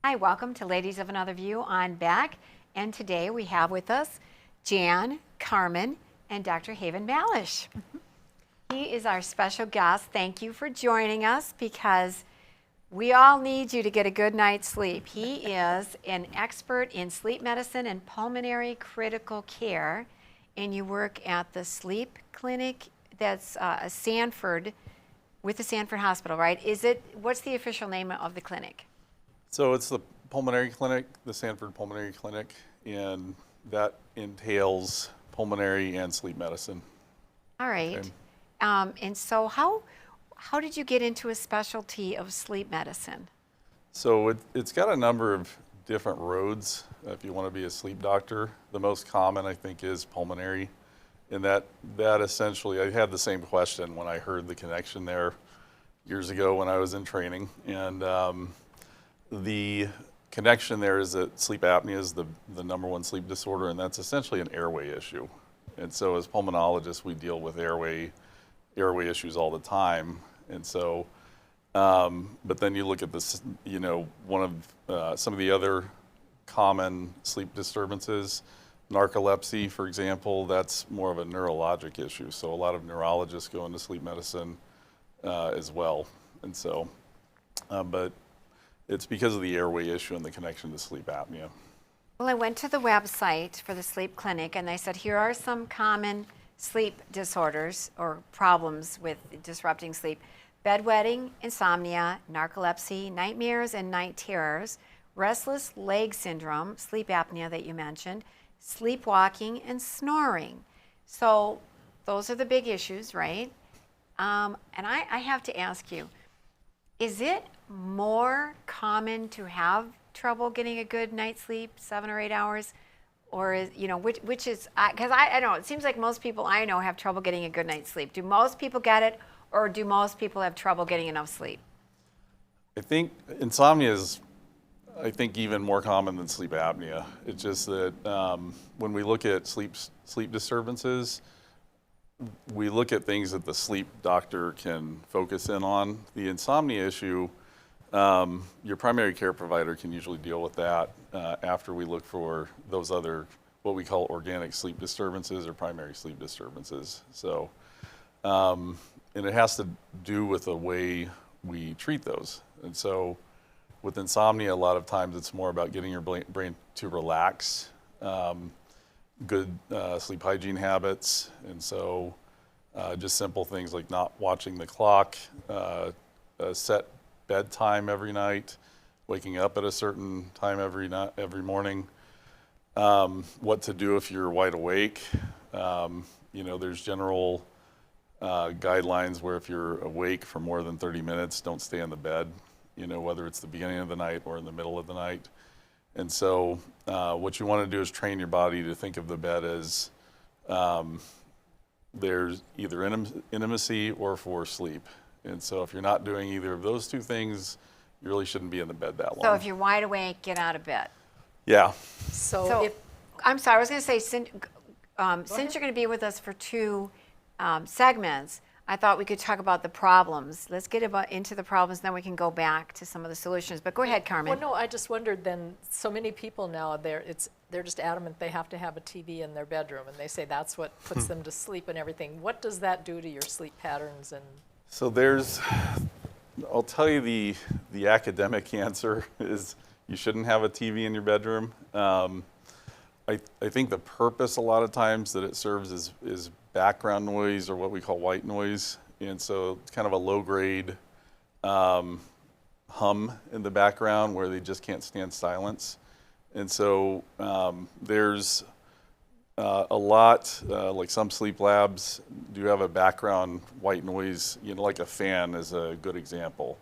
Hi, welcome to Ladies of Another View on Beck. And today we have with us Jan, Carmen, and Dr. Haven Malish. He is our special guest. Thank you for joining us because we all need you to get a good night's sleep. He is an expert in sleep medicine and pulmonary critical care, and you work at the sleep clinic that's Sanford, with the Sanford Hospital, right? What's the official name of the clinic? So it's the pulmonary clinic, the Sanford Pulmonary Clinic, and that entails pulmonary and sleep medicine. All right. Okay. And so how did you get into a specialty of sleep medicine? So it's got a number of different roads if you want to be a sleep doctor. The most common, I think, is pulmonary. And that essentially, I had the same question when I heard the connection there years ago when I was in training. And the connection there is that sleep apnea is the number one sleep disorder, and that's essentially an airway issue. And so as pulmonologists, we deal with airway issues all the time. And so, but then you look at this, one of some of the other common sleep disturbances, narcolepsy, for example, that's more of a neurologic issue. So a lot of neurologists go into sleep medicine as well. And so, but it's because of the airway issue and the connection to sleep apnea. Well, I went to the website for the sleep clinic and they said, here are some common sleep disorders or problems with disrupting sleep: bedwetting, insomnia, narcolepsy, nightmares and night terrors, restless leg syndrome, sleep apnea that you mentioned, sleepwalking, and snoring. So those are the big issues, right? And I have to ask you, is it more common to have trouble getting a good night's sleep, 7 or 8 hours? Or is, which is, because I don't know, it seems like most people I know have trouble getting a good night's sleep. Do most people get it, or do most people have trouble getting enough sleep? I think insomnia is, even more common than sleep apnea. It's just that when we look at sleep disturbances, we look at things that the sleep doctor can focus in on. The insomnia issue, your primary care provider can usually deal with that after we look for those other, what we call organic sleep disturbances or primary sleep disturbances. So, and it has to do with the way we treat those. And so with insomnia, a lot of times it's more about getting your brain to relax, good sleep hygiene habits. And so just simple things like not watching the clock, set bedtime every night, waking up at a certain time every morning, what to do if you're wide awake. There's general guidelines where if you're awake for more than 30 minutes, don't stay in the bed, whether it's the beginning of the night or in the middle of the night. And so what you want to do is train your body to think of the bed as there's either intimacy or for sleep. And so if you're not doing either of those two things, you really shouldn't be in the bed that long. So if you're wide awake, get out of bed. Yeah. So I'm sorry, I was going to say, since you're going to be with us for two segments, I thought we could talk about the problems. Let's get into the problems, then we can go back to some of the solutions. But go ahead, Carmen. Well, no, I just wondered then, so many people now, they're just adamant they have to have a TV in their bedroom, and they say that's what puts them to sleep and everything. What does that do to your sleep patterns? And So I'll tell you the academic answer is you shouldn't have a TV in your bedroom. I think the purpose a lot of times that it serves is background noise, or what we call white noise. And so it's kind of a low grade hum in the background where they just can't stand silence. And so there's a lot, like some sleep labs do have a background white noise, like a fan is a good example.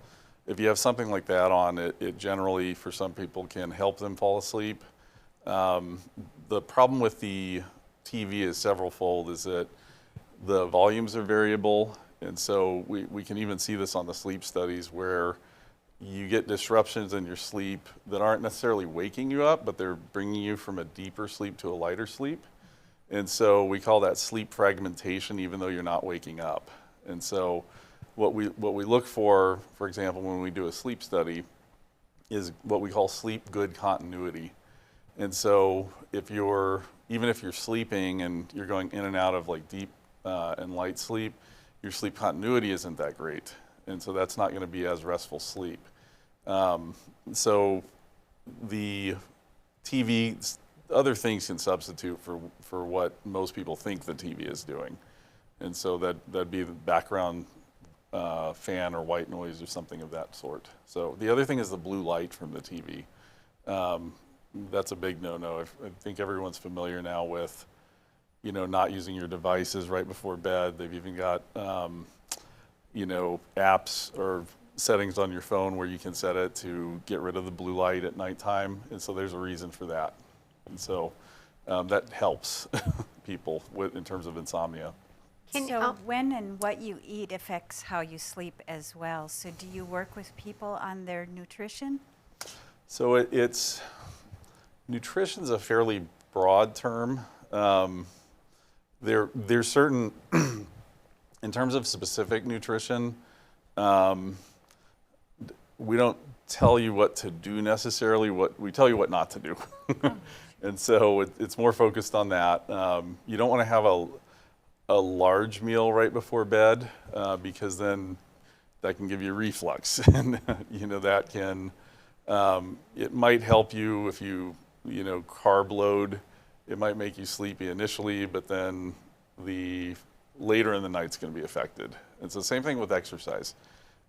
If you have something like that on, it generally, for some people, can help them fall asleep. The problem with the TV is several-fold, is that the volumes are variable, and so we can even see this on the sleep studies where you get disruptions in your sleep that aren't necessarily waking you up, but they're bringing you from a deeper sleep to a lighter sleep. And so we call that sleep fragmentation, even though you're not waking up. And so what we look for example, when we do a sleep study, is what we call sleep good continuity. And so even if you're sleeping and you're going in and out of like deep and light sleep, your sleep continuity isn't that great. And so that's not going to be as restful sleep. So the TV, other things can substitute for what most people think the TV is doing. And so that'd be the background fan or white noise or something of that sort. So the other thing is the blue light from the TV. That's a big no-no. I think everyone's familiar now with, not using your devices right before bed. They've even got, apps or settings on your phone where you can set it to get rid of the blue light at nighttime. And so there's a reason for that. And so that helps people in terms of insomnia. So when and what you eat affects how you sleep as well. So do you work with people on their nutrition? So nutrition's a fairly broad term. There's certain, in terms of specific nutrition, we don't tell you what to do necessarily. We tell you what not to do. And so it's more focused on that. You don't want to have a large meal right before bed because then that can give you reflux. And that can, it might help you if you carb load. It might make you sleepy initially, but then later in the night's going to be affected. It's the same thing with exercise.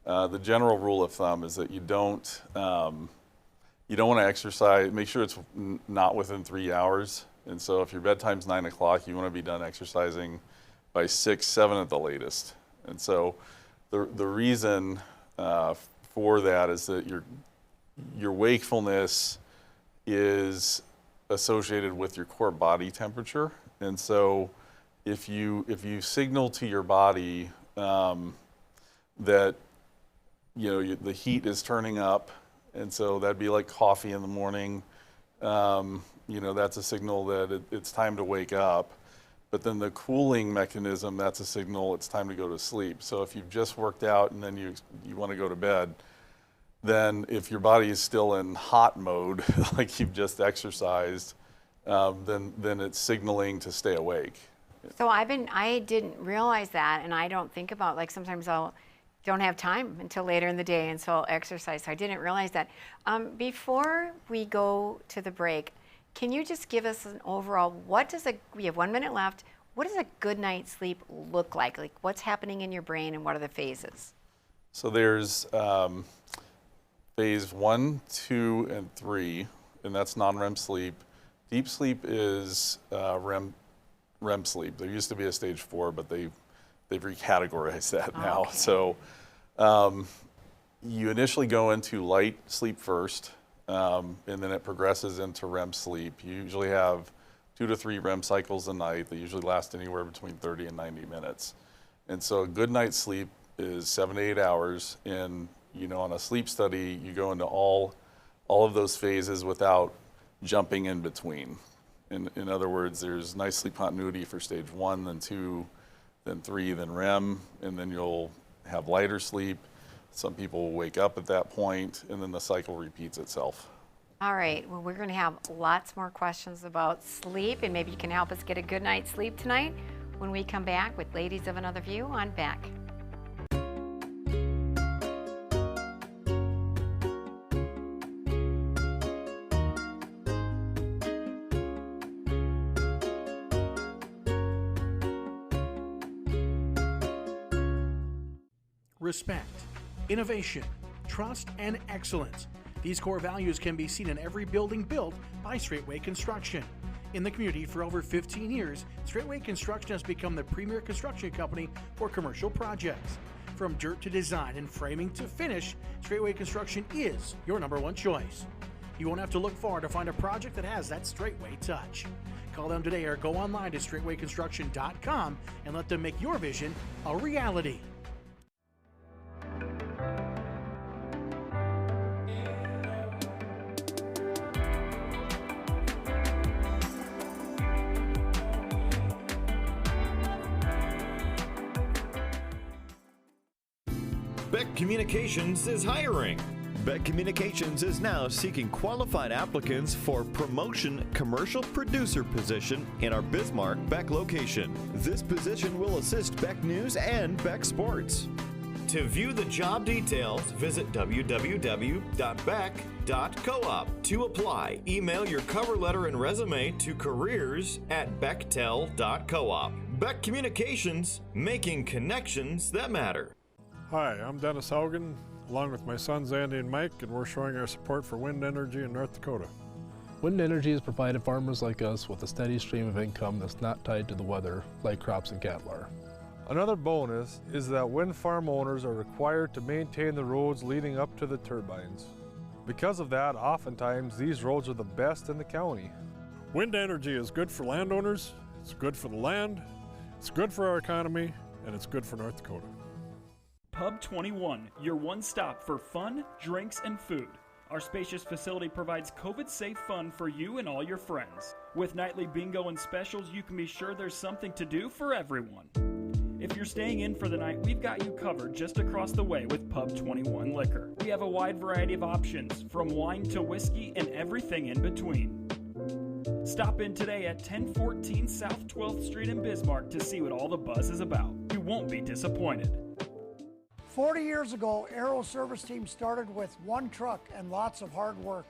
The general rule of thumb is that you don't want to exercise. Make sure it's not within 3 hours. And so if your bedtime's 9 o'clock, you want to be done exercising by 6, 7 at the latest. And so the reason for that is that your wakefulness is associated with your core body temperature. And so if you signal to your body that the heat is turning up, and so that'd be like coffee in the morning, that's a signal that it's time to wake up. But then the cooling mechanism, that's a signal it's time to go to sleep. So if you've just worked out and then you want to go to bed, then if your body is still in hot mode, like you've just exercised, then it's signaling to stay awake. So I didn't realize that, and I don't think about, like, sometimes don't have time until later in the day, and so I'll exercise. So I didn't realize that. Before we go to the break, can you just give us an overall, we have 1 minute left, what does a good night's sleep look like? Like, what's happening in your brain and what are the phases? So there's phase 1, 2, and 3, and that's non-REM sleep. Deep sleep is REM sleep. There used to be a stage 4, but they've recategorized that now. Okay. So you initially go into light sleep first, and then it progresses into REM sleep. You usually have 2 to 3 REM cycles a night. They usually last anywhere between 30 and 90 minutes. And so a good night's sleep is 7 to 8 hours. And on a sleep study, you go into all of those phases without jumping in between. In other words, there's nice sleep continuity for stage 1, then 2, then 3, then REM, and then you'll have lighter sleep. Some people will wake up at that point, and then the cycle repeats itself. All right, well, we're going to have lots more questions about sleep, and maybe you can help us get a good night's sleep tonight when we come back with Ladies of Another View on Beck. Respect, innovation, trust, and excellence. These core values can be seen in every building built by Straightway Construction. In the community for over 15 years, Straightway Construction has become the premier construction company for commercial projects. From dirt to design and framing to finish, Straightway Construction is your #1 choice. You won't have to look far to find a project that has that Straightway touch. Call them today or go online to straightwayconstruction.com and let them make your vision a reality. Beck Communications is hiring. Beck Communications is now seeking qualified applicants for promotion commercial producer position in our Bismarck Beck location. This position will assist Beck News and Beck Sports. To view the job details, visit www.beck.coop. To apply, email your cover letter and resume to careers@bechtel.coop. Beck Communications, making connections that matter. Hi, I'm Dennis Haugen, along with my sons Andy and Mike, and we're showing our support for wind energy in North Dakota. Wind energy has provided farmers like us with a steady stream of income that's not tied to the weather like crops and cattle are. Another bonus is that wind farm owners are required to maintain the roads leading up to the turbines. Because of that, oftentimes these roads are the best in the county. Wind energy is good for landowners, it's good for the land, it's good for our economy, and it's good for North Dakota. Pub 21, your one stop for fun, drinks, and food. Our spacious facility provides COVID-safe fun for you and all your friends. With nightly bingo and specials, you can be sure there's something to do for everyone. If you're staying in for the night, we've got you covered just across the way with Pub 21 Liquor. We have a wide variety of options, from wine to whiskey and everything in between. Stop in today at 1014 South 12th Street in Bismarck to see what all the buzz is about. You won't be disappointed. 40 years ago, Aero Service Team started with one truck and lots of hard work.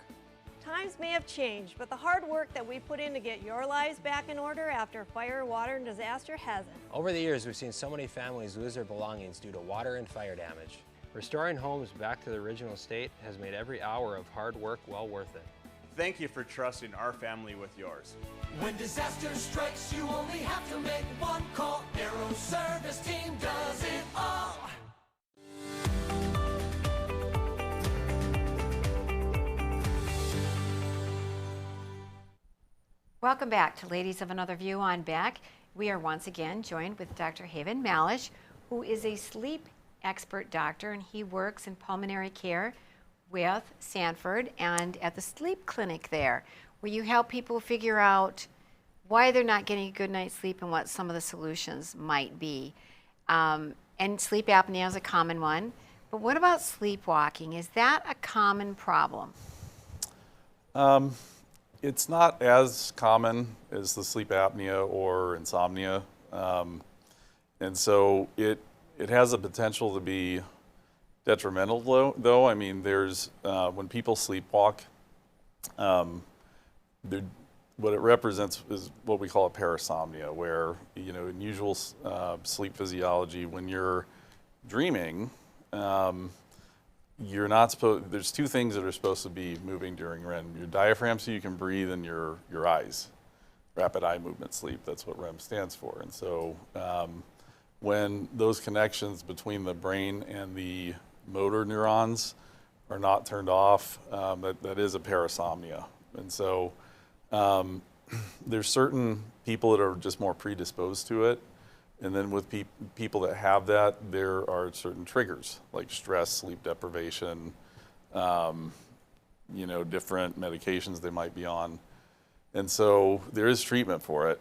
Times may have changed, but the hard work that we put in to get your lives back in order after fire, water, and disaster hasn't. Over the years, we've seen so many families lose their belongings due to water and fire damage. Restoring homes back to the original state has made every hour of hard work well worth it. Thank you for trusting our family with yours. When disaster strikes, you only have to make one call. Aero Service Team does it all. Welcome back to Ladies of Another View on Beck. We are once again joined with Dr. Haven Malish, who is a sleep expert doctor, and he works in pulmonary care with Sanford and at the sleep clinic there, where you help people figure out why they're not getting a good night's sleep and what some of the solutions might be. And sleep apnea is a common one. But what about sleepwalking? Is that a common problem? It's not as common as the sleep apnea or insomnia. And so it has a potential to be detrimental though. I mean, there's, when people sleepwalk, what it represents is what we call a parasomnia, where, you know, in usual sleep physiology, when you're dreaming, you're not supposed, there's two things that are supposed to be moving during REM. Your diaphragm so you can breathe, and your eyes. Rapid eye movement sleep, that's what REM stands for. And so when those connections between the brain and the motor neurons are not turned off, that is a parasomnia. And so there's certain people that are just more predisposed to it. And then with people that have that, there are certain triggers like stress, sleep deprivation, you know, different medications they might be on. And so there is treatment for it.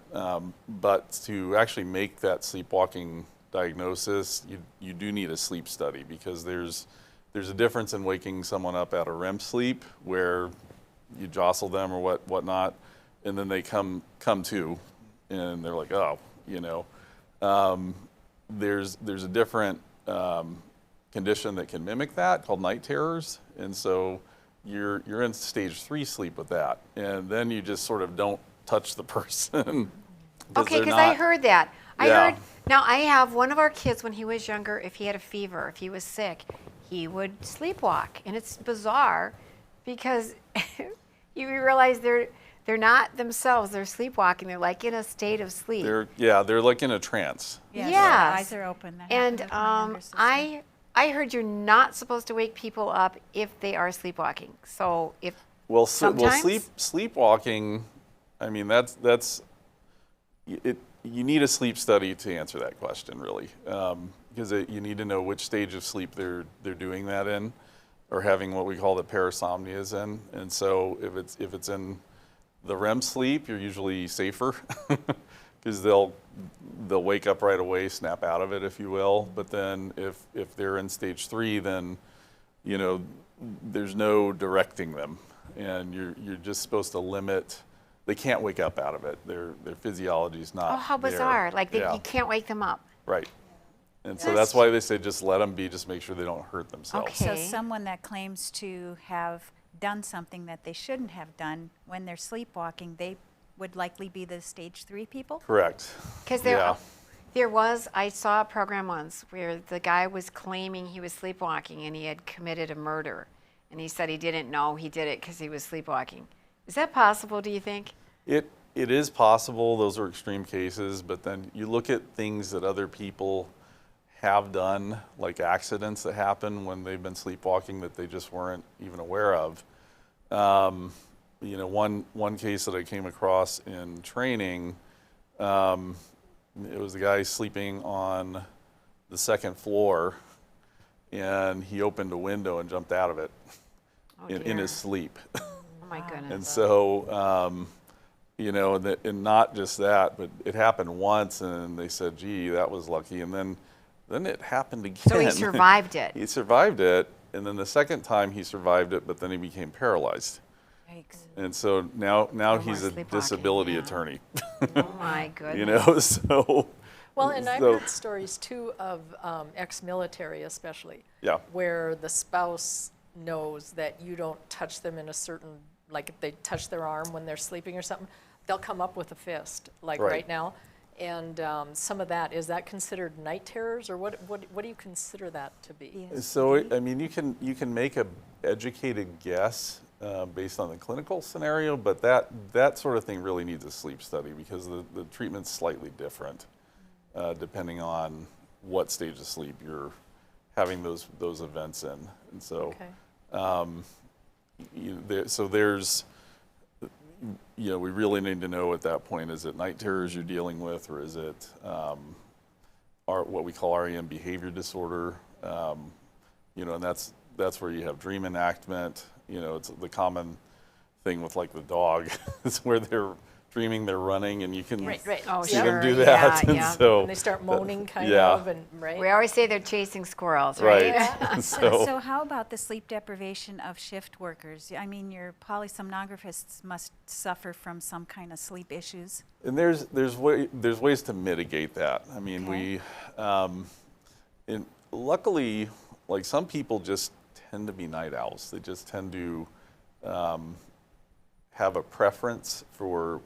But to actually make that sleepwalking diagnosis, you do need a sleep study, because there's a difference in waking someone up out of REM sleep where you jostle them or whatnot, and then they come to, and they're like, oh, you know. There's a different condition that can mimic that called night terrors, and so you're in stage 3 sleep with that, and then you just sort of don't touch the person. Okay, because I heard that. Now I have one of our kids when he was younger, if he had a fever, if he was sick, he would sleepwalk, and it's bizarre because you realize they're not themselves. They're sleepwalking. They're like in a state of sleep. They're like in a trance. Yes. Their eyes are open. That And I heard you're not supposed to wake people up if they are sleepwalking. So if sometimes sleepwalking, I mean that's it. You need a sleep study to answer that question, really, because you need to know which stage of sleep they're doing that in, or having what we call the parasomnias in. And so if it's in the REM sleep, you're usually safer because they'll wake up right away, snap out of it, if you will. But then if they're in stage 3, then you know, there's no directing them, and you're just supposed to limit. They can't wake up out of it. Their physiology is not. Oh, how there. bizarre! Like Yeah. you can't wake them up. Right. And so that's why they say just let them be, just make sure they don't hurt themselves. So someone that claims to have done something that they shouldn't have done when they're sleepwalking, they would likely be the stage 3 people? Correct. Because I saw a program once where the guy was claiming he was sleepwalking and he had committed a murder. And he said he didn't know he did it because he was sleepwalking. Is that possible, do you think? It is possible. Those are extreme cases. But then you look at things that other people have done, like accidents that happen when they've been sleepwalking that they just weren't even aware of. You know, one case that I came across in training, it was a guy sleeping on the second floor, and he opened a window and jumped out of it in his sleep. Oh my goodness. And so, you know, and not just that, but it happened once, and they said, gee, that was lucky. And then it happened again. So he survived it. He survived it, and then the second time he survived it, but then he became paralyzed. Yikes. And so now he's a sleepwalking, disability attorney. Oh my goodness. You know, so. Well, and I've heard stories too of ex-military especially, where the spouse knows that you don't touch them in a certain, like if they touch their arm when they're sleeping or something, they'll come up with a fist, like right now. And some of that, is that considered night terrors, or what do you consider that to be? So, I mean, you can make a educated guess based on the clinical scenario, but that sort of thing really needs a sleep study because the treatment's slightly different depending on what stage of sleep you're having those events in. And so, so there's, you know, we really need to know at that point, is it night terrors you're dealing with, or is it what we call Rem Behavior Disorder? You know, and that's where you have dream enactment. You know, it's the common thing with like the dog. It's where they're dreaming they're running, and you can see them do that. Yeah, and yeah. so And they start moaning kind of, and We always say they're chasing squirrels, right? So how about the sleep deprivation of shift workers? I mean, your polysomnographists must suffer from some kind of sleep issues. And there's ways to mitigate that. I mean, and luckily, like some people just tend to be night owls. They just tend to have a preference for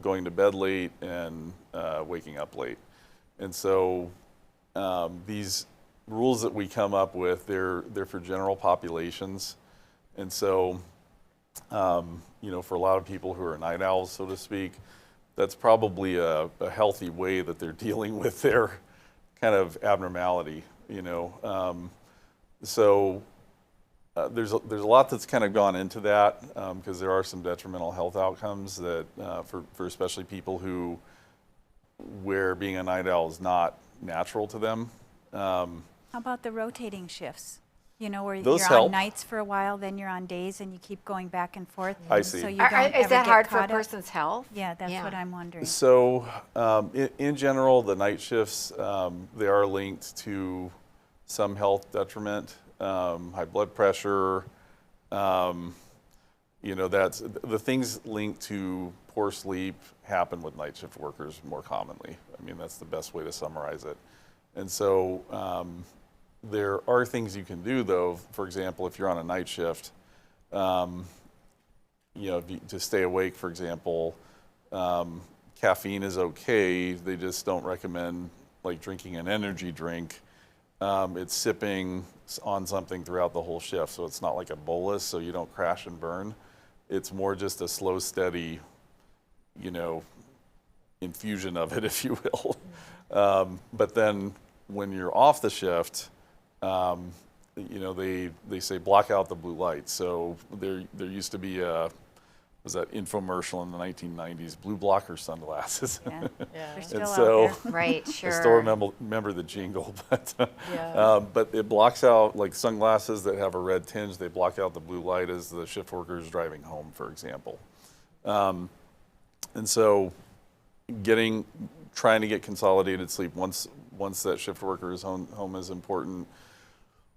going to bed late and waking up late. And so these rules that we come up with, they're for general populations. And so, you know, for a lot of people who are night owls, so to speak, that's probably a healthy way that they're dealing with their kind of abnormality, you know. So there's a lot that's kind of gone into that because there are some detrimental health outcomes that for especially people where being a night owl is not natural to them. How about the rotating shifts? You know, where Those you're help. on nights for a while, then you're on days, and you keep going back and forth. I see. So you don't Is ever that get hard for a caught up? person's health? Yeah, that's what I'm wondering. So in general, the night shifts, they are linked to some health detriment. High blood pressure, you know, that's the things linked to poor sleep happen with night shift workers more commonly. I mean, that's the best way to summarize it. And so there are things you can do, though. For example, if you're on a night shift, you know, to stay awake, for example, caffeine is okay. They just don't recommend like drinking an energy drink. It's sipping on something throughout the whole shift, so it's not like a bolus, so you don't crash and burn. It's more just a slow, steady, you know, infusion of it, if you will. But then when you're off the shift, you know, they say block out the blue light. So there used to be was that infomercial in the 1990s, blue blocker sunglasses. Yeah, they're still and out so, there. Right, sure. I still remember the jingle, but it blocks out, like sunglasses that have a red tinge, they block out the blue light as the shift worker is driving home, for example. And so trying to get consolidated sleep once that shift worker is home is important.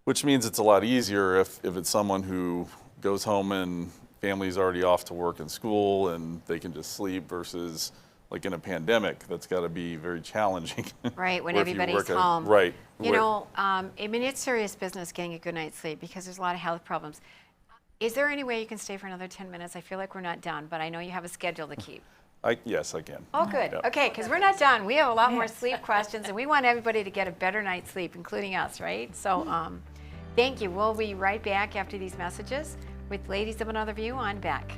which means it's a lot easier if it's someone who goes home and family's already off to work and school and they can just sleep versus like in a pandemic, that's got to be very challenging. Right, when Or if you everybody's work home. Right. You know, I mean, it's serious business getting a good night's sleep because there's a lot of health problems. Is there any way you can stay for another 10 minutes? I feel like we're not done, but I know you have a schedule to keep. Yes, I can. Oh, good. Yeah. Okay, because we're not done. We have a lot more sleep questions, and we want everybody to get a better night's sleep, including us, right? So thank you. We'll be right back after these messages with Ladies of Another View on Beck.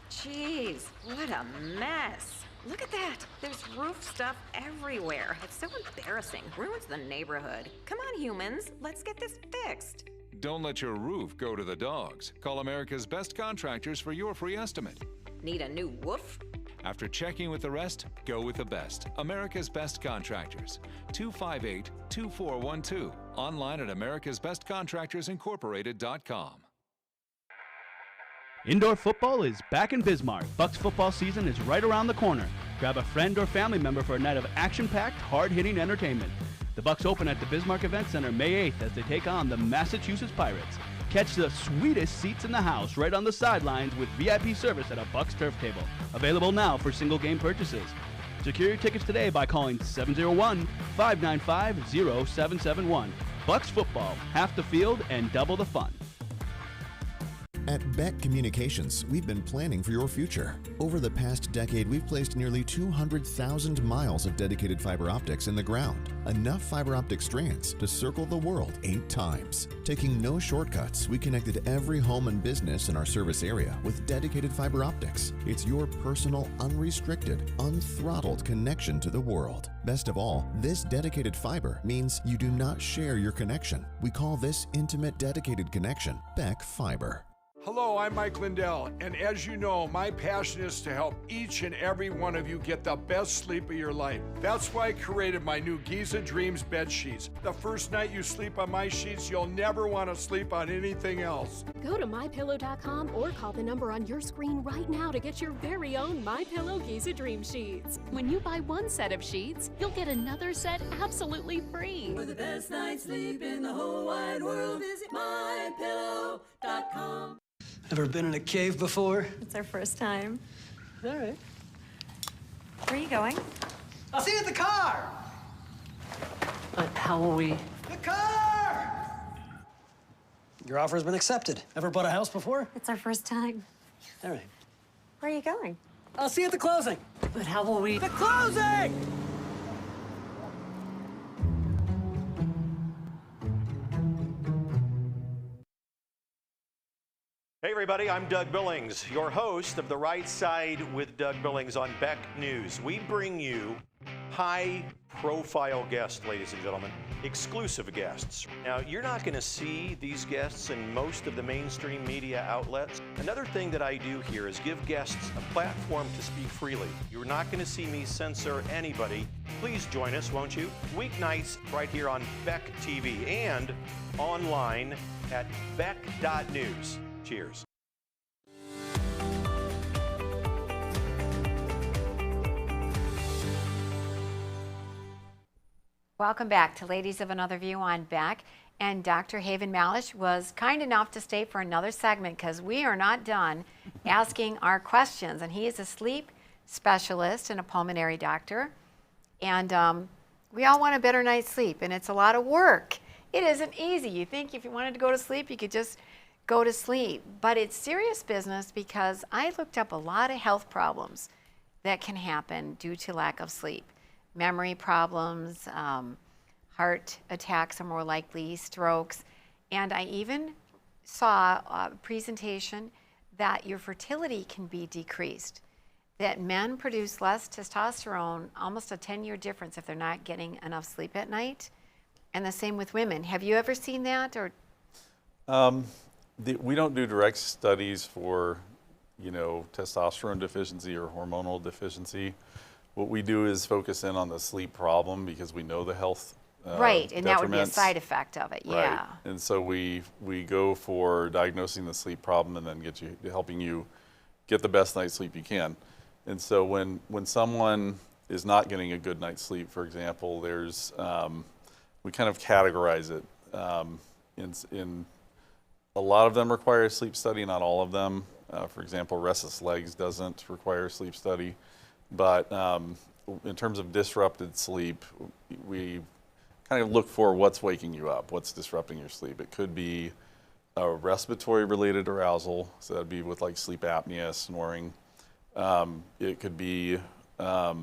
Jeez, what a mess. Look at that. There's roof stuff everywhere. It's so embarrassing. Ruins the neighborhood. Come on, humans. Let's get this fixed. Don't let your roof go to the dogs. Call America's Best Contractors for your free estimate. Need a new woof? After checking with the rest, go with the best. America's Best Contractors. 258-2412. Online at americasbestcontractorsincorporated.com. Indoor football is back in Bismarck. Bucks football season is right around the corner. Grab a friend or family member for a night of action-packed, hard-hitting entertainment. The Bucks open at the Bismarck Event Center May 8th as they take on the Massachusetts Pirates. Catch the sweetest seats in the house right on the sidelines with VIP service at a Bucks turf table. Available now for single-game purchases. Secure your tickets today by calling 701-595-0771. Bucks football, half the field and double the fun. At Beck Communications, we've been planning for your future. Over the past decade, we've placed nearly 200,000 miles of dedicated fiber optics in the ground. Enough fiber optic strands to circle the world 8 times. Taking no shortcuts, we connected every home and business in our service area with dedicated fiber optics. It's your personal, unrestricted, unthrottled connection to the world. Best of all, this dedicated fiber means you do not share your connection. We call this intimate dedicated connection Beck Fiber. Hello, I'm Mike Lindell, and as you know, my passion is to help each and every one of you get the best sleep of your life. That's why I created my new Giza Dreams bed sheets. The first night you sleep on my sheets, you'll never want to sleep on anything else. Go to MyPillow.com or call the number on your screen right now to get your very own MyPillow Giza Dream Sheets. When you buy one set of sheets, you'll get another set absolutely free. For the best night's sleep in the whole wide world, visit MyPillow.com. Ever been in a cave before? It's our first time. All right. Where are you going? I'll see you at the car! How will we? The car! Your offer has been accepted. Ever bought a house before? It's our first time. All right. Where are you going? I'll see you at the closing. But how will we? The closing! Hey everybody, I'm Doug Billings, your host of The Right Side with Doug Billings on Beck News. We bring you high-profile guests, ladies and gentlemen, exclusive guests. Now, you're not going to see these guests in most of the mainstream media outlets. Another thing that I do here is give guests a platform to speak freely. You're not going to see me censor anybody. Please join us, won't you? Weeknights right here on Beck TV and online at beck.news. Cheers. Welcome back to Ladies of Another View on Beck. And Dr. Haven Malish was kind enough to stay for another segment because we are not done asking our questions. And he is a sleep specialist and a pulmonary doctor. And we all want a better night's sleep, and it's a lot of work. It isn't easy. You think if you wanted to go to sleep, you could just go to sleep. But it's serious business because I looked up a lot of health problems that can happen due to lack of sleep. Memory problems, heart attacks are more likely, strokes. And I even saw a presentation that your fertility can be decreased, that men produce less testosterone, almost a 10-year difference if they're not getting enough sleep at night. And the same with women. Have you ever seen that? Or we don't do direct studies for, testosterone deficiency or hormonal deficiency. What we do is focus in on the sleep problem because we know the health right, and that would be a detriments. side effect of it, yeah. Right. And so we go for diagnosing the sleep problem and then helping you get the best night's sleep you can. And so when someone is not getting a good night's sleep, for example, there's we kind of categorize it. In a lot of them require a sleep study, not all of them. For example, restless legs doesn't require a sleep study. But in terms of disrupted sleep, we kind of look for what's waking you up, what's disrupting your sleep. It could be a respiratory related arousal, so that'd be with like sleep apnea, snoring. It could be a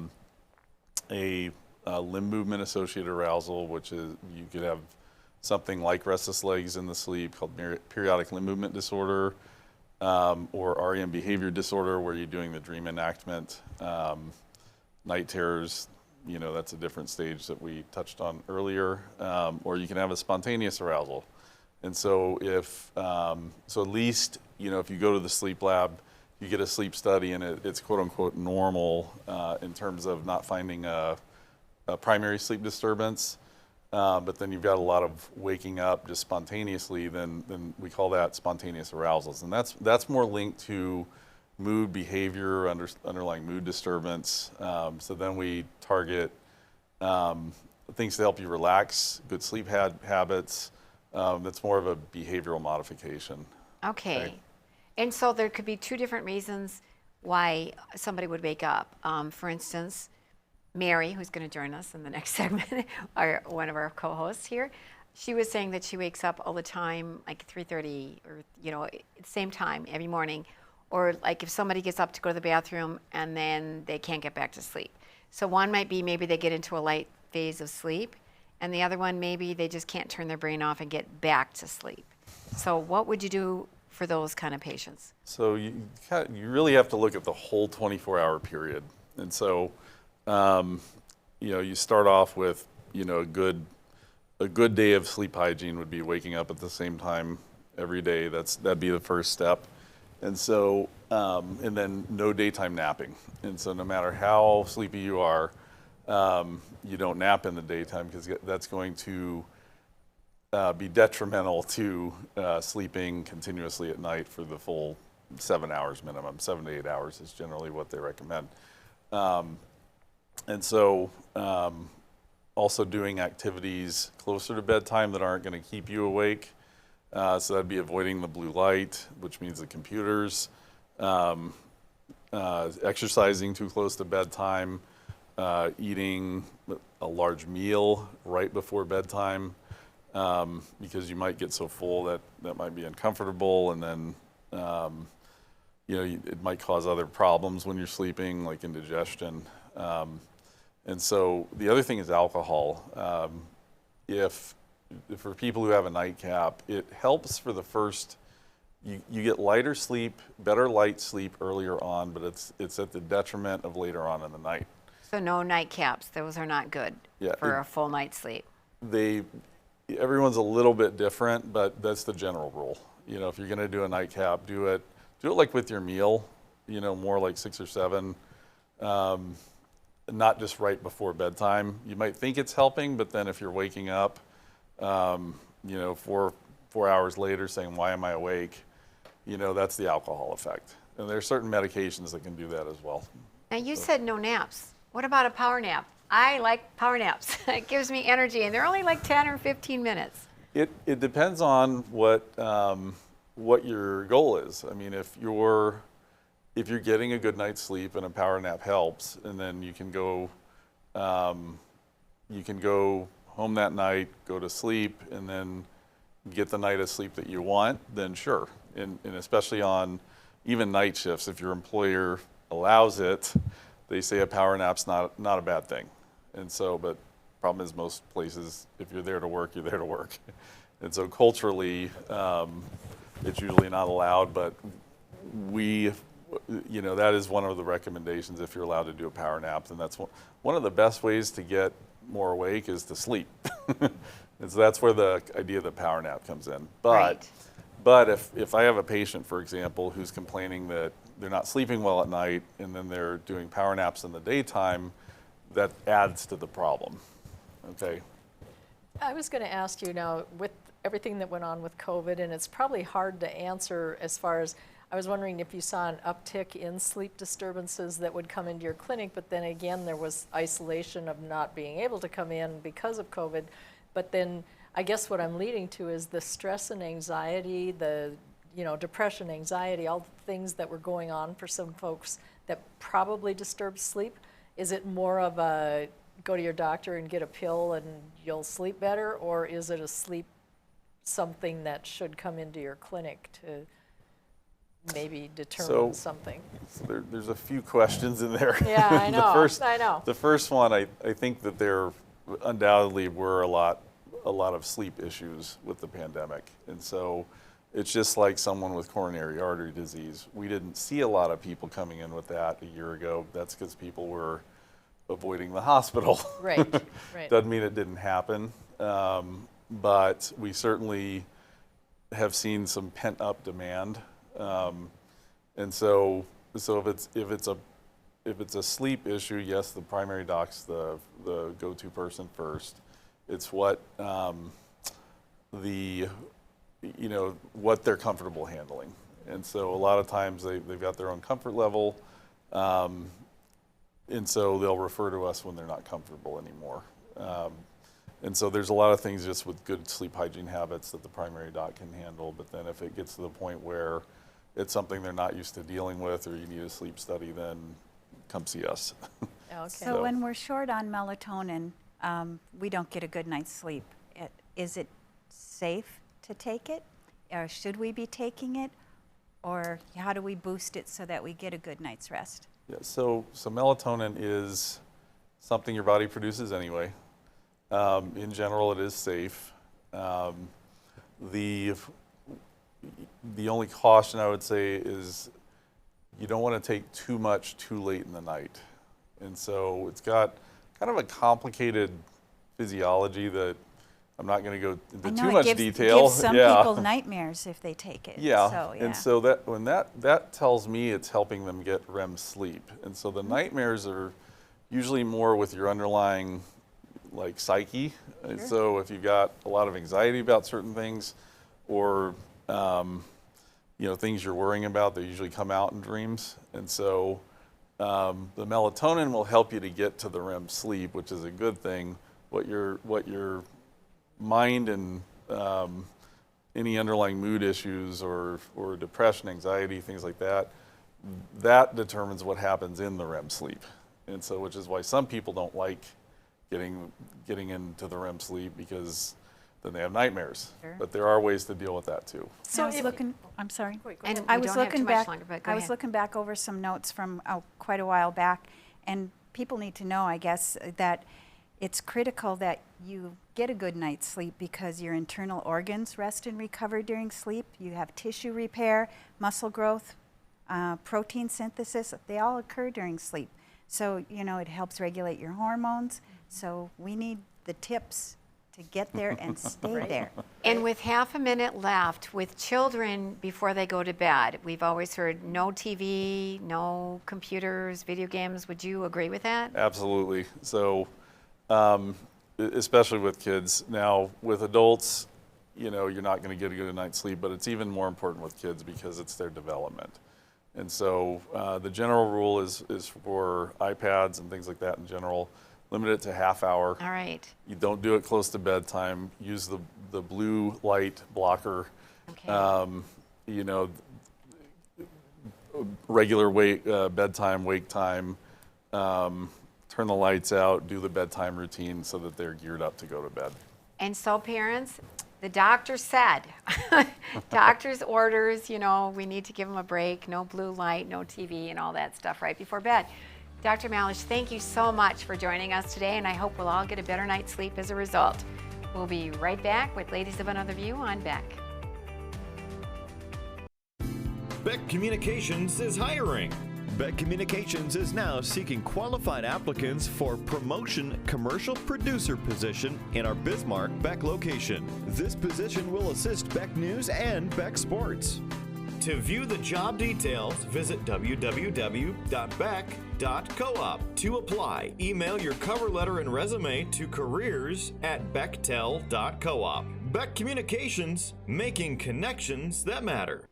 limb movement associated arousal, which is you could have something like restless legs in the sleep called periodic limb movement disorder, or Rem Behavior Disorder, where you're doing the dream enactment. Night terrors, that's a different stage that we touched on earlier. Or you can have a spontaneous arousal. And so so at least, if you go to the sleep lab, you get a sleep study and it's quote unquote normal in terms of not finding a primary sleep disturbance. But then you've got a lot of waking up just spontaneously, then we call that spontaneous arousals. And that's more linked to mood, behavior, underlying mood disturbance. So then we target things to help you relax, good sleep habits. That's more of a behavioral modification. Okay. And so there could be two different reasons why somebody would wake up. For instance, Mary, who's going to join us in the next segment, one of our co-hosts here, she was saying that she wakes up all the time, like 3:30 or, same time every morning. Or like if somebody gets up to go to the bathroom and then they can't get back to sleep. So one might be maybe they get into a light phase of sleep, and the other one maybe they just can't turn their brain off and get back to sleep. So what would you do for those kind of patients? So you really have to look at the whole 24-hour period. And so, you start off with, a good day of sleep hygiene would be waking up at the same time every day. That'd be the first step. And so, and then no daytime napping. And so no matter how sleepy you are, you don't nap in the daytime because that's going to be detrimental to sleeping continuously at night for the full 7 hours minimum. 7 to 8 hours is generally what they recommend. And so also doing activities closer to bedtime that aren't going to keep you awake. So that'd be avoiding the blue light, which means the computers, exercising too close to bedtime, eating a large meal right before bedtime, because you might get so full that might be uncomfortable, and then it might cause other problems when you're sleeping, like indigestion. And so the other thing is alcohol. For people who have a nightcap, it helps for the first, you get lighter sleep, better light sleep earlier on, but it's at the detriment of later on in the night. So no nightcaps, those are not good for a full night's sleep. Everyone's a little bit different, but that's the general rule. If you're gonna do a nightcap, do it like with your meal, more like 6 or 7. Not just right before bedtime. You might think it's helping, but then if you're waking up, 4 hours later saying, why am I awake? That's the alcohol effect. And there are certain medications that can do that as well. Now you said no naps. What about a power nap? I like power naps. It gives me energy, and they're only like 10 or 15 minutes. It depends on what your goal is. I mean, if you're getting a good night's sleep and a power nap helps, and then you can go home that night, go to sleep, and then get the night of sleep that you want, then sure. And especially on even night shifts, if your employer allows it, they say a power nap's not a bad thing. And so, but problem is most places, if you're there to work, you're there to work. And so culturally, it's usually not allowed, but that is one of the recommendations if you're allowed to do a power nap. Then that's one of the best ways to get more awake is to sleep. And so that's where the idea of the power nap comes in. But if I have a patient, for example, who's complaining that they're not sleeping well at night and then they're doing power naps in the daytime, that adds to the problem. Okay. I was going to ask you now, with everything that went on with COVID, and it's probably hard to answer as far as, I was wondering if you saw an uptick in sleep disturbances that would come into your clinic, but then again, there was isolation of not being able to come in because of COVID. But then I guess what I'm leading to is the stress and anxiety, the depression, anxiety, all the things that were going on for some folks that probably disturbed sleep. Is it more of a go to your doctor and get a pill and you'll sleep better, or is it a sleep something that should come into your clinic to maybe determine something? So there's a few questions in there. Yeah, I know. The first one, I think that there undoubtedly were a lot of sleep issues with the pandemic. And so it's just like someone with coronary artery disease. We didn't see a lot of people coming in with that a year ago. That's because people were avoiding the hospital. Right. Doesn't mean it didn't happen. But we certainly have seen some pent-up demand. And so if it's a sleep issue, yes, the primary doc's the go-to person first. It's what what they're comfortable handling. And so a lot of times they've got their own comfort level, and so they'll refer to us when they're not comfortable anymore. And so there's a lot of things just with good sleep hygiene habits that the primary doc can handle, but then if it gets to the point where it's something they're not used to dealing with or you need a sleep study, then come see us. Okay. So when we're short on melatonin, we don't get a good night's sleep. Is it safe to take it? Or should we be taking it? Or how do we boost it so that we get a good night's rest? Yeah, so melatonin is something your body produces anyway. In general, it is safe. The only caution I would say is you don't want to take too much too late in the night. And so it's got kind of a complicated physiology that I'm not going to go into too much detail. It gives some people nightmares if they take it. Yeah. So, And so that tells me it's helping them get REM sleep. And so the nightmares are usually more with your underlying psyche. Sure. And so if you've got a lot of anxiety about certain things or things you're worrying about, they usually come out in dreams. And so the melatonin will help you to get to the REM sleep, which is a good thing. What your mind and any underlying mood issues or depression, anxiety, things like that determines what happens in the REM sleep. And so, which is why some people don't like getting into the REM sleep, because then they have nightmares. Sure. But there are ways to deal with that too. So I'm sorry. And I we was don't have too looking much back. longer, but go I was ahead. looking back over some notes from quite a while back, and people need to know, I guess, that it's critical that you get a good night's sleep because your internal organs rest and recover during sleep. You have tissue repair, muscle growth, protein synthesis. They all occur during sleep. So, it helps regulate your hormones. So we need the tips to get there and stay there. And with half a minute left, with children before they go to bed, we've always heard no TV, no computers, video games. Would you agree with that? Absolutely. So, especially with kids. Now, with adults, you're not going to get a good night's sleep, but it's even more important with kids because it's their development. And so the general rule is for iPads and things like that in general, limit it to half hour. All right. You don't do it close to bedtime. Use the blue light blocker. Okay. Regular bedtime, wake time. Turn the lights out, do the bedtime routine so that they're geared up to go to bed. And so parents, the doctor said, doctor's orders, we need to give them a break, no blue light, no TV and all that stuff right before bed. Dr. Malish, thank you so much for joining us today, and I hope we'll all get a better night's sleep as a result. We'll be right back with Ladies of Another View on Beck. Beck Communications is hiring. Beck Communications is now seeking qualified applicants for promotion commercial producer position in our Bismarck Beck location. This position will assist Beck News and Beck Sports. To view the job details, visit www.beck.coop. To apply, email your cover letter and resume to careers@bechtel.coop. Beck Communications, making connections that matter.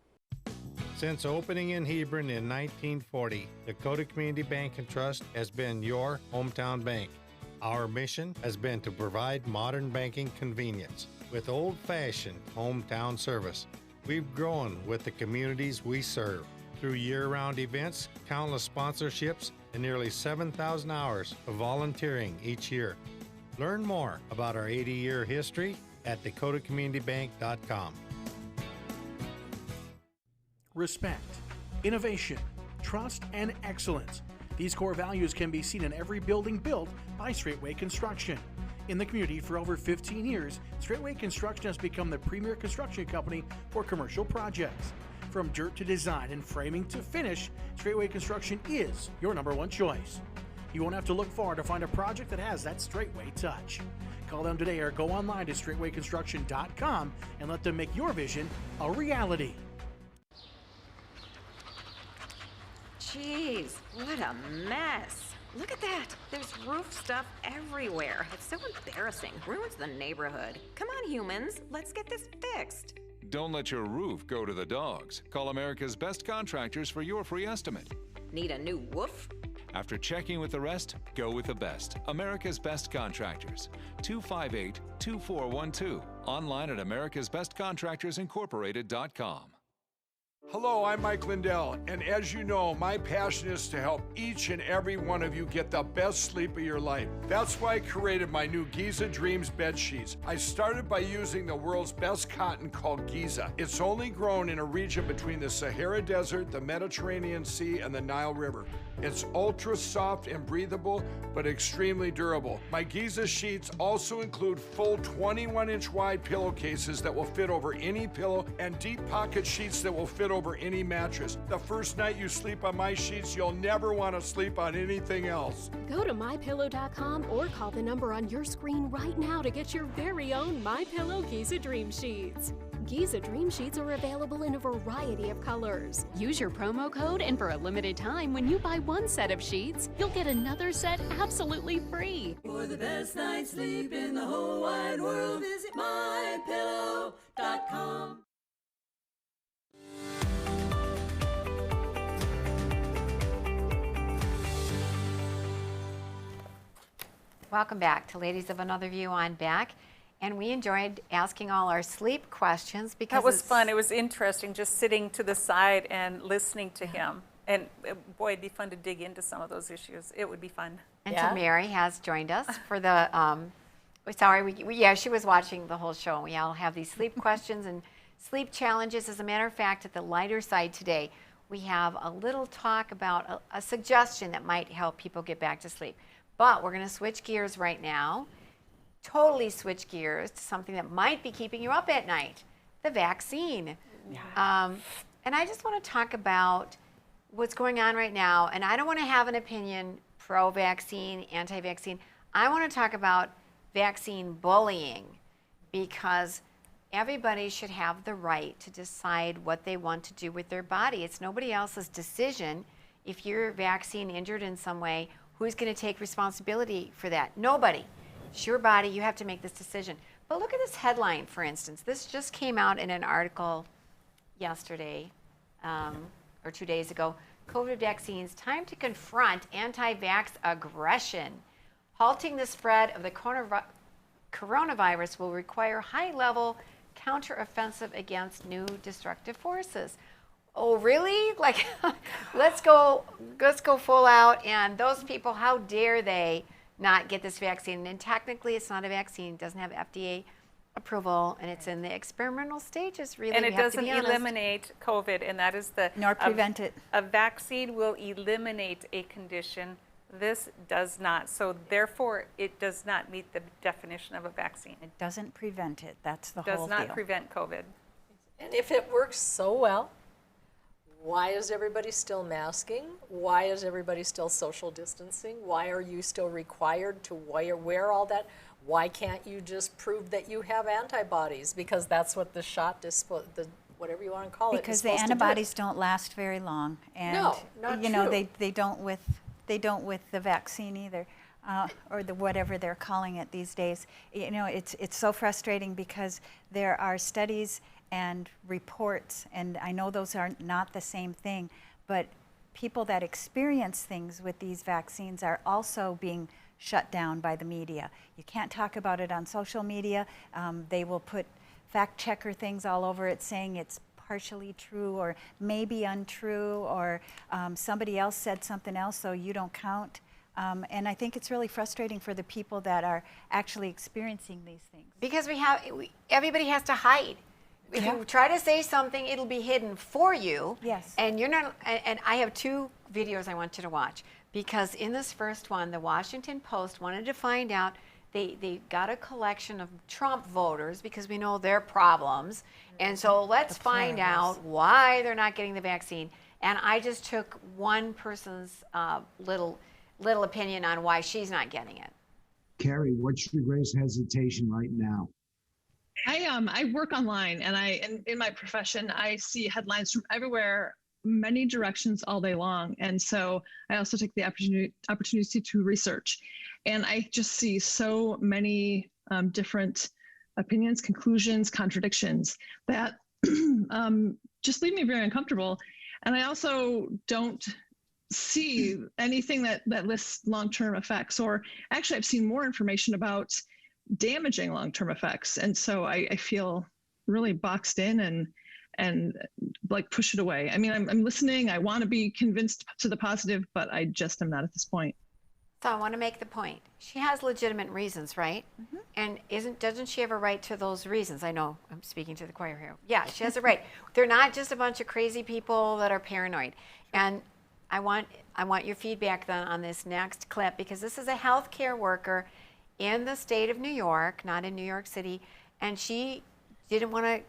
Since opening in Hebron in 1940, Dakota Community Bank and Trust has been your hometown bank. Our mission has been to provide modern banking convenience with old-fashioned hometown service. We've grown with the communities we serve through year-round events, countless sponsorships, and nearly 7,000 hours of volunteering each year. Learn more about our 80-year history at dakotacommunitybank.com. Respect, innovation, trust, and excellence. These core values can be seen in every building built by Straightway Construction. In the community for over 15 years, Straightway Construction has become the premier construction company for commercial projects. From dirt to design and framing to finish, Straightway Construction is your #1 choice. You won't have to look far to find a project that has that Straightway touch. Call them today or go online to straightwayconstruction.com and let them make your vision a reality. Jeez, what a mess. Look at that. There's roof stuff everywhere. It's so embarrassing. Ruins the neighborhood. Come on, humans. Let's get this fixed. Don't let your roof go to the dogs. Call America's Best Contractors for your free estimate. Need a new woof? After checking with the rest, go with the best. America's Best Contractors. 258-2412. Online at americasbestcontractorsincorporated.com. Hello, I'm Mike Lindell, and as you know, my passion is to help each and every one of you get the best sleep of your life. That's why I created my new Giza Dreams bed sheets. I started by using the world's best cotton called Giza. It's only grown in a region between the Sahara Desert, the Mediterranean Sea, and the Nile River. It's ultra soft and breathable, but extremely durable. My Giza sheets also include full 21-inch wide pillowcases that will fit over any pillow and deep pocket sheets that will fit over any mattress. The first night you sleep on my sheets, you'll never want to sleep on anything else. Go to mypillow.com or call the number on your screen right now to get your very own MyPillow Giza Dream Sheets. Giza Dream Sheets are available in a variety of colors. Use your promo code, and for a limited time, when you buy one set of sheets, you'll get another set absolutely free. For the best night's sleep in the whole wide world, visit mypillow.com. Welcome back to Ladies of Another View on Beck. And we enjoyed asking all our sleep questions because that was fun. It was interesting just sitting to the side and listening to him. And boy, it'd be fun to dig into some of those issues. It would be fun. And so Mary has joined us for the, yeah, she was watching the whole show. We all have these sleep questions and sleep challenges. As a matter of fact, at the lighter side today, we have a little talk about a suggestion that might help people get back to sleep. But we're going to switch gears right now. Totally switch gears to something that might be keeping you up at night, the vaccine. Yeah. And I just want to talk about what's going on right now. And I don't want to have an opinion pro-vaccine, anti-vaccine. I want to talk about vaccine bullying because everybody should have the right to decide what they want to do with their body. It's nobody else's decision. If you're vaccine injured in some way, who's going to take responsibility for that? Nobody. It's your body. You have to make this decision. But look at this headline, for instance. This just came out in an article yesterday or 2 days ago. COVID vaccines, time to confront anti-vax aggression. Halting the spread of the coronavirus will require high-level counteroffensive against new destructive forces. Oh, really? Like, let's go full out. And those people, how dare they not get this vaccine? And technically, it's not a vaccine. It doesn't have FDA approval, and it's in the experimental stages, really. And it doesn't eliminate COVID, and that is the... Nor prevent it. A vaccine will eliminate a condition. This does not. So therefore, it does not meet the definition of a vaccine. It doesn't prevent it. That's the whole deal. Does not deal. prevent COVID. And if it works so well, why is everybody still masking? Why is everybody still social distancing? Why are you still required to wear all that? Why can't you just prove that you have antibodies? Because that's what the shot, whatever you want to call it, because the antibodies don't last very long, and no, not you know true. they don't with the vaccine either, or the whatever they're calling it these days. You know, it's so frustrating because there are studies and reports, and I know those are not the same thing, but people that experience things with these vaccines are also being shut down by the media. You can't talk about it on social media. They will put fact checker things all over it saying it's partially true or maybe untrue, or somebody else said something else so you don't count. And I think it's really frustrating for the people that are actually experiencing these things. Because everybody has to hide. If you try to say something, it'll be hidden for you. Yes. And you're not. And I have 2 videos I want you to watch, because in this first one, the Washington Post wanted to find out. They got a collection of Trump voters because we know their problems, and so let's find out why they're not getting the vaccine. And I just took one person's little opinion on why she's not getting it. Carrie, what's your greatest hesitation right now? I work online, and in my profession, I see headlines from everywhere, many directions all day long. And so I also take the opportunity to research. And I just see so many different opinions, conclusions, contradictions that just leave me very uncomfortable. And I also don't see anything that lists long-term effects, or actually I've seen more information about damaging long-term effects. And so I feel really boxed in and like push it away. I mean, I'm listening. I want to be convinced to the positive, but I just am not at this point. So I want to make the point. She has legitimate reasons, right? Mm-hmm. And doesn't she have a right to those reasons? I know I'm speaking to the choir here. Yeah, she has a right. They're not just a bunch of crazy people that are paranoid. And I want your feedback then on this next clip, because this is a healthcare worker in the state of New York, not in New York City, and she didn't want to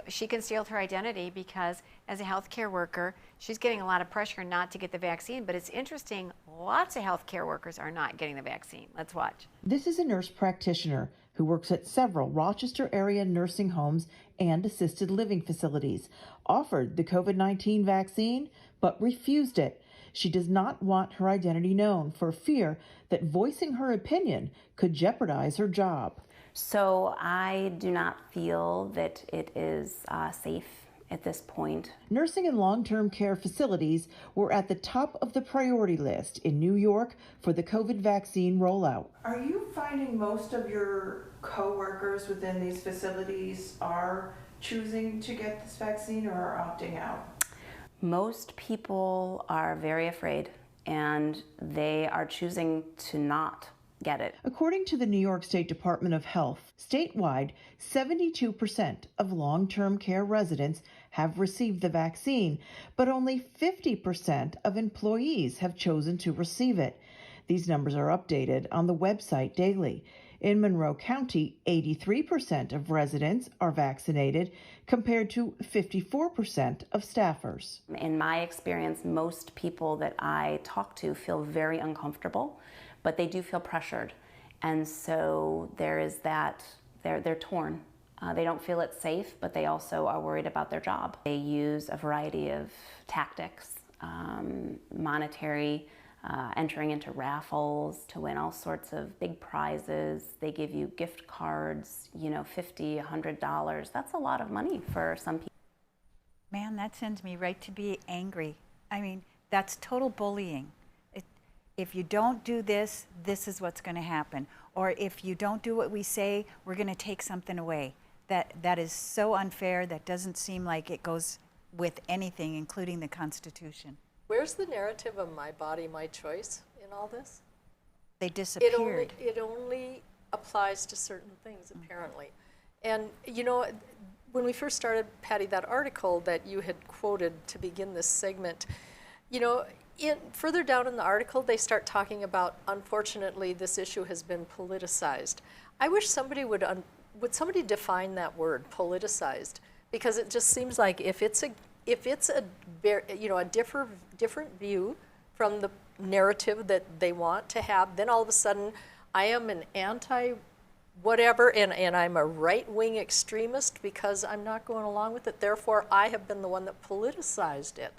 she concealed her identity because as a healthcare worker, she's getting a lot of pressure not to get the vaccine. But it's interesting, lots of healthcare workers are not getting the vaccine. Let's watch. This is a nurse practitioner who works at several Rochester area nursing homes and assisted living facilities, offered the COVID-19 vaccine, but refused it. She does not want her identity known for fear that voicing her opinion could jeopardize her job. So I do not feel that it is safe at this point. Nursing and long-term care facilities were at the top of the priority list in New York for the COVID vaccine rollout. Are you finding most of your co-workers within these facilities are choosing to get this vaccine or are opting out? Most people are very afraid, and they are choosing to not get it. According to the New York State Department of Health, statewide, 72% of long-term care residents have received the vaccine, but only 50% of employees have chosen to receive it. These numbers are updated on the website daily. In Monroe County, 83% of residents are vaccinated compared to 54% of staffers. In my experience, most people that I talk to feel very uncomfortable, but they do feel pressured. And so there is that, they're torn. They don't feel it's safe, but they also are worried about their job. They use a variety of tactics, monetary, entering into raffles to win all sorts of big prizes. They give you gift cards, $50, $100. That's a lot of money for some people. Man, that sends me right to be angry. I mean, that's total bullying. If you don't do this, this is what's going to happen. Or if you don't do what we say, we're going to take something away. That is so unfair. That doesn't seem like it goes with anything, including the Constitution. Where's the narrative of my body, my choice in all this? They disappeared. It only applies to certain things, apparently. And, when we first started, Patty, that article that you had quoted to begin this segment, further down in the article, they start talking about, unfortunately, this issue has been politicized. I wish somebody would somebody define that word, politicized, because it just seems like if it's a different view from the narrative that they want to have, then all of a sudden I am an anti-whatever and I'm a right-wing extremist because I'm not going along with it. Therefore, I have been the one that politicized it.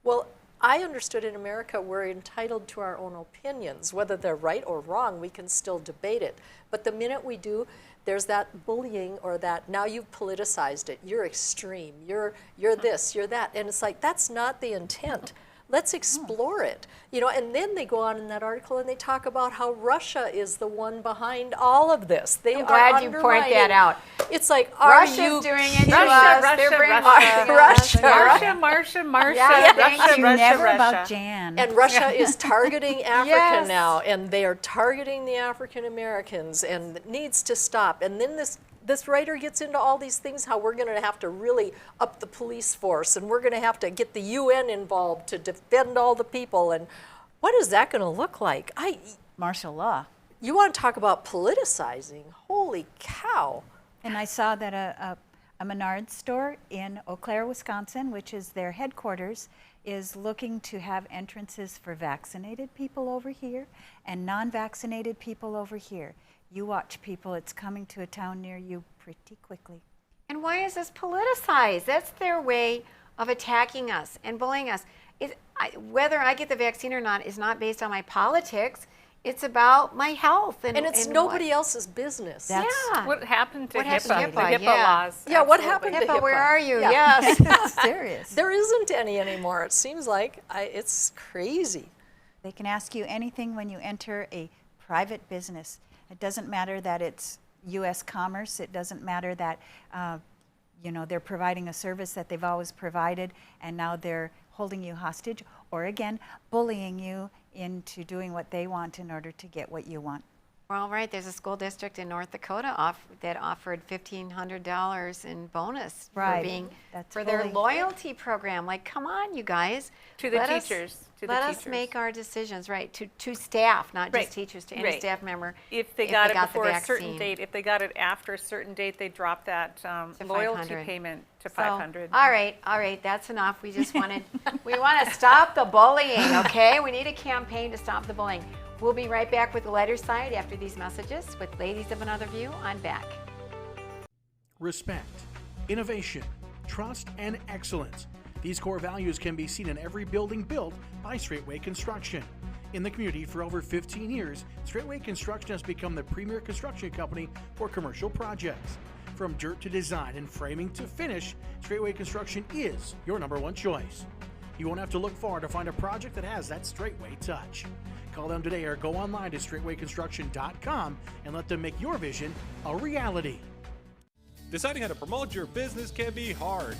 Well, I understood in America we're entitled to our own opinions. Whether they're right or wrong, we can still debate it. But the minute we do, there's that bullying or that, now you've politicized it. You're extreme. You're this, you're that. And it's like, that's not the intent. Let's explore it. And then they go on in that article and they talk about how Russia is the one behind all of this. They I'm glad you point that out. It's like, Russia's are you doing it to us. They're brainwashing us. Never about Jan. And Russia is targeting Africa now, and they are targeting the African Americans, and it needs to stop. And then this writer gets into all these things, how we're going to have to really up the police force, and we're going to have to get the UN involved to defend all the people. And what is that going to look like? Martial law. You want to talk about politicizing? Holy cow. And I saw that a Menards store in Eau Claire, Wisconsin, which is their headquarters, is looking to have entrances for vaccinated people over here and non-vaccinated people over here. You watch, people, it's coming to a town near you pretty quickly. And why is this politicized? That's their way of attacking us and bullying us. Whether I get the vaccine or not is not based on my politics. It's about my health. And it's nobody else's business. What happened to HIPAA? HIPAA? The HIPAA laws. Yeah, what happened to HIPAA? Where are you? Yeah. Yes. Serious. There isn't any anymore, it seems like. It's crazy. They can ask you anything when you enter a private business. It doesn't matter that it's U.S. commerce. It doesn't matter that they're providing a service that they've always provided, and now they're holding you hostage, or again, bullying you into doing what they want in order to get what you want. Well, right, there's a school district in North Dakota that offered $1,500 in bonus for their loyalty program. Like, come on, you guys. To the teachers. Let us make our decisions, right, to staff, not just teachers, to any staff member. If they got it before a certain date, if they got it after a certain date, they drop that loyalty payment to $500. All right, that's enough. We just want to stop the bullying, okay? We need a campaign to stop the bullying. We'll be right back with the lighter side after these messages with Ladies of Another View on Beck. Respect, innovation, trust, and excellence. These core values can be seen in every building built by Straightway Construction. In the community for over 15 years, Straightway Construction has become the premier construction company for commercial projects. From dirt to design and framing to finish, Straightway Construction is your #1 choice. You won't have to look far to find a project that has that Straightway touch. Call them today or go online to straightwayconstruction.com and let them make your vision a reality. Deciding how to promote your business can be hard.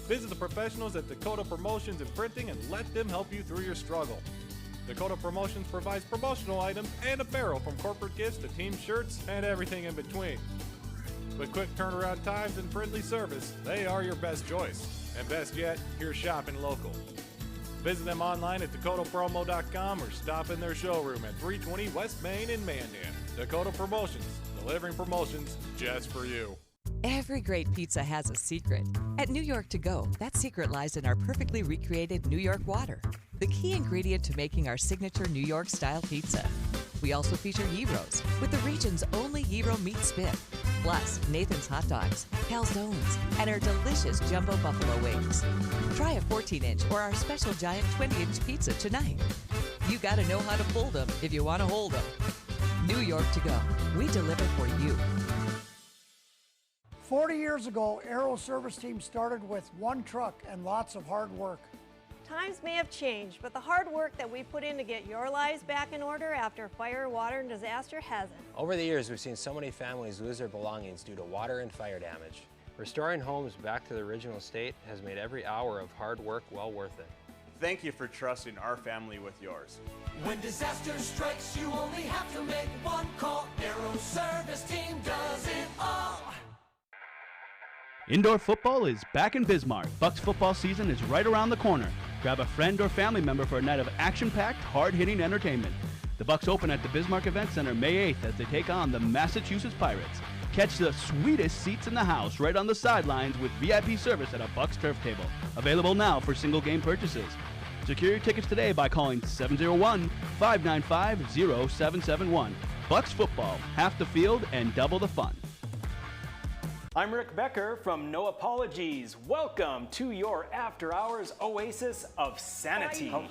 Visit the professionals at Dakota Promotions and Printing and let them help you through your struggle. Dakota Promotions provides promotional items and apparel, from corporate gifts to team shirts and everything in between. With quick turnaround times and friendly service, they are your best choice. And best yet, you're shopping local. Visit them online at dakotapromo.com or stop in their showroom at 320 West Main in Mandan. Dakota Promotions, delivering promotions just for you. Every great pizza has a secret. At New York To Go, that secret lies in our perfectly recreated New York water, the key ingredient to making our signature New York-style pizza. We also feature gyros, with the region's only gyro meat spit, plus Nathan's hot dogs, calzones, and our delicious jumbo buffalo wings. Try a 14-inch or our special giant 20-inch pizza tonight. You gotta know how to fold them if you want to hold them. New York To Go, we deliver for you. 40 years ago, Aero Service Team started with one truck and lots of hard work. Times may have changed, but the hard work that we put in to get your lives back in order after fire, water, and disaster hasn't. Over the years, we've seen so many families lose their belongings due to water and fire damage. Restoring homes back to the original state has made every hour of hard work well worth it. Thank you for trusting our family with yours. When disaster strikes, you only have to make one call. Aero Service Team does it all. Indoor football is back in Bismarck. Bucks football season is right around the corner. Grab a friend or family member for a night of action-packed, hard-hitting entertainment. The Bucks open at the Bismarck Event Center May 8th as they take on the Massachusetts Pirates. Catch the sweetest seats in the house right on the sidelines with VIP service at a Bucks turf table. Available now for single game purchases. Secure your tickets today by calling 701-595-0771. Bucks football, half the field and double the fun. I'm Rick Becker from No Apologies. Welcome to your after-hours oasis of sanity. How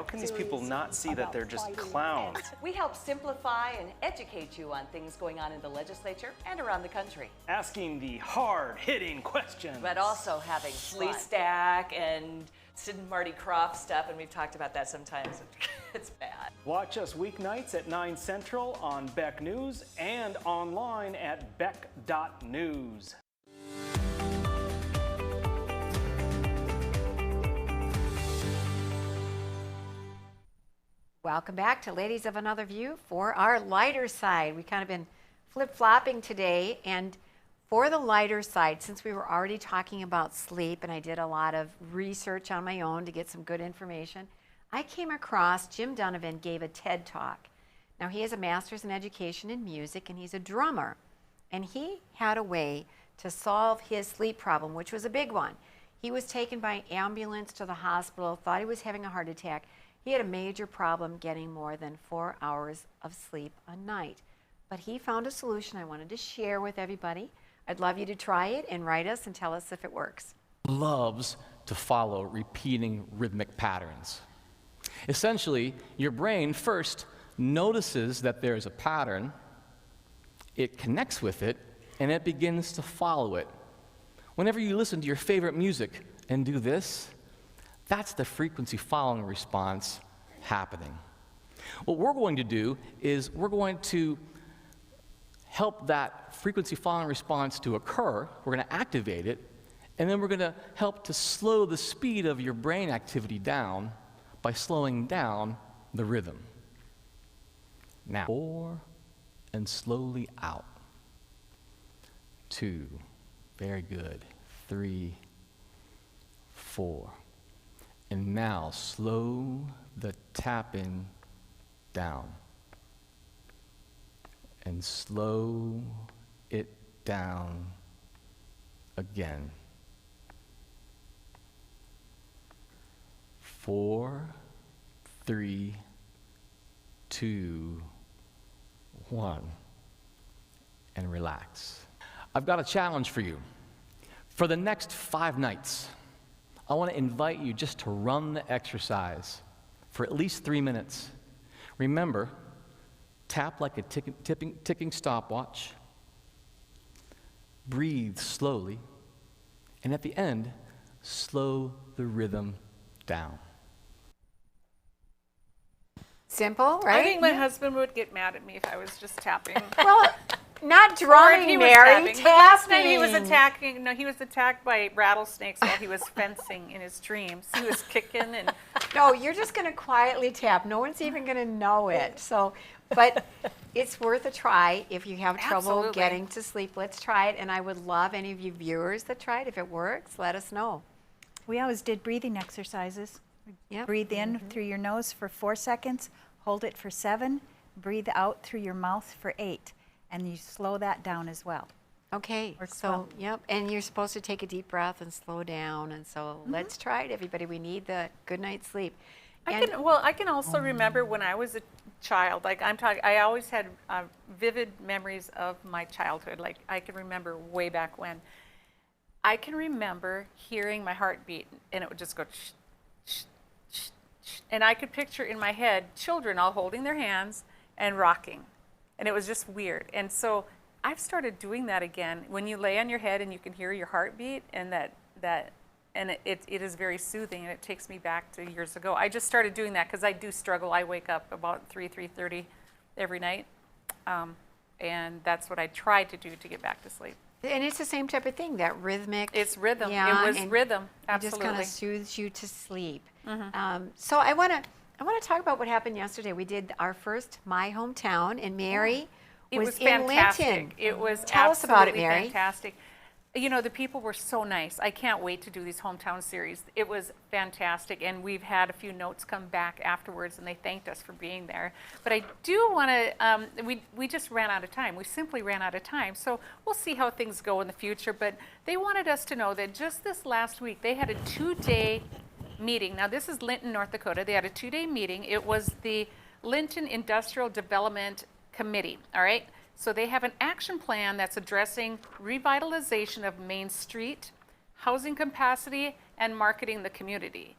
can these people not see that they're just clowns? We help simplify and educate you on things going on in the legislature and around the country. Asking the hard-hitting questions. But also having Fleece Stack and Marty Krofft stuff, and we've talked about that sometimes. It's bad. Watch us weeknights at 9 Central on Beck News and online at beck.news. Welcome back to Ladies of Another View for our lighter side. We've kind of been flip-flopping today, and for the lighter side, since we were already talking about sleep and I did a lot of research on my own to get some good information, I came across Jim Donovan gave a TED Talk. Now, he has a master's in education in music, and he's a drummer, and he had a way to solve his sleep problem, which was a big one. He was taken by ambulance to the hospital, thought he was having a heart attack. He had a major problem getting more than 4 hours of sleep a night. But he found a solution I wanted to share with everybody. I'd love you to try it and write us and tell us if it works. Loves to follow repeating rhythmic patterns. Essentially, your brain first notices that there's a pattern, it connects with it, and it begins to follow it. Whenever you listen to your favorite music and do this, that's the frequency following response happening. What we're going to do is we're going to help that frequency following response to occur. We're going to activate it, and then we're going to help to slow the speed of your brain activity down by slowing down the rhythm. Now, 4 and slowly out. 2, very good. 3, 4. And now slow the tapping down. And slow it down again. 4, 3, 2, 1. And relax. I've got a challenge for you. For the next 5 nights, I want to invite you just to run the exercise for at least 3 minutes. Remember, tap like a ticking stopwatch, breathe slowly, and at the end, slow the rhythm down. Simple, right? I think my husband would get mad at me if I was just tapping. Well, not drumming, Mary, tapping. Last night he was attacking. No, he was attacked by rattlesnakes while he was fencing in his dreams. He was kicking and. No, you're just going to quietly tap. No one's even going to know it. So, but it's worth a try if you have trouble Absolutely. getting to sleep. Let's try it, and I would love any of you viewers that try it. If it works, let us know. We always did breathing exercises. Yep. Breathe in through your nose for 4 seconds, hold it for 7, breathe out through your mouth for 8, and you slow that down as well. Okay, Works so, well. yep, and you're supposed to take a deep breath and slow down, and so let's try it, everybody. We need the good night's sleep. I can also remember when I was a child, like I always had vivid memories of my childhood. Like I can remember way back when. I can remember hearing my heartbeat, and it would just go shh, shh, shh, shh. And I could picture in my head children all holding their hands and rocking. And it was just weird. And so I've started doing that again. When you lay on your head and you can hear your heartbeat, and it is very soothing, and it takes me back to years ago. I just started doing that because I do struggle. I wake up about 3:30 every night, and that's what I try to do to get back to sleep. And it's the same type of thing, that rhythmic. It's rhythm. Yeah, it was rhythm. It just Absolutely. kind of soothes you to sleep. So I want to talk about what happened yesterday. We did our first My Hometown, and Mary was in fantastic. Linton. It was Tell us about it, absolutely Mary. fantastic. You know, the people were so nice. I can't wait to do these hometown series. It was fantastic, and we've had a few notes come back afterwards, and they thanked us for being there. But I do want to, we just ran out of time. We simply ran out of time. So we'll see how things go in the future. But they wanted us to know that just this last week, they had a 2-day meeting. Now, this is Linton, North Dakota. They had a 2-day meeting. It was the Linton Industrial Development Committee, all right? So they have an action plan that's addressing revitalization of Main Street, housing capacity, and marketing the community.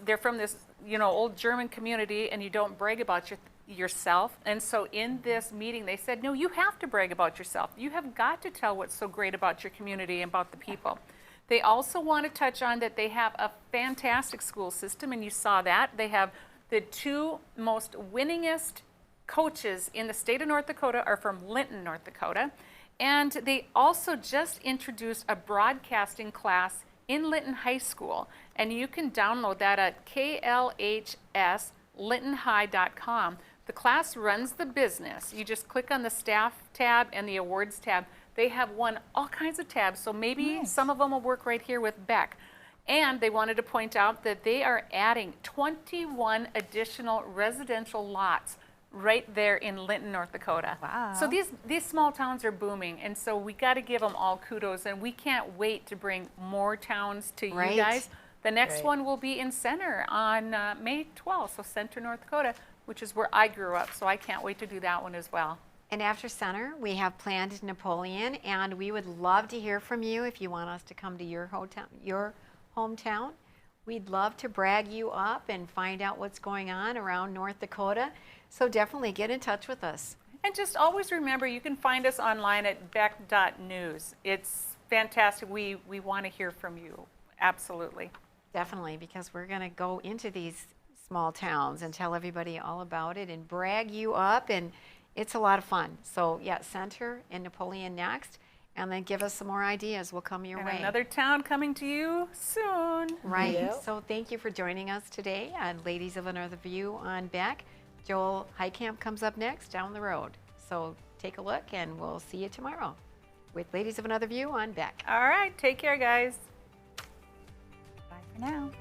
They're from this, old German community, and you don't brag about yourself. And so in this meeting, they said, no, you have to brag about yourself. You have got to tell what's so great about your community and about the people. They also want to touch on that they have a fantastic school system, and you saw that. They have the 2 most winningest coaches in the state of North Dakota are from Linton, North Dakota. And they also just introduced a broadcasting class in Linton High School. And you can download that at klhslintonhigh.com. The class runs the business. You just click on the staff tab and the awards tab. They have won all kinds of tabs, so maybe some of them will work right here with Beck. And they wanted to point out that they are adding 21 additional residential lots right there in Linton, North Dakota. Wow. So these small towns are booming, and so we got to give them all kudos, and we can't wait to bring more towns to Right. you guys. The next one will be in Center on May 12th, so Center, North Dakota, which is where I grew up, so I can't wait to do that one as well. And after Center, we have planned Napoleon, and we would love to hear from you if you want us to come to your hometown. We'd love to brag you up and find out what's going on around North Dakota. So definitely get in touch with us. And just always remember, you can find us online at beck.news. It's fantastic. We want to hear from you. Absolutely. Definitely, because we're going to go into these small towns and tell everybody all about it and brag you up, and it's a lot of fun. So yeah, Center and Napoleon next, and then give us some more ideas. We'll come your way. Another town coming to you soon. Right. Yep. So thank you for joining us today on Ladies of Another View on Beck. Joel Heitkamp comes up next down the road. So take a look, and we'll see you tomorrow with Ladies of Another View on Beck. All right. Take care, guys. Bye for now.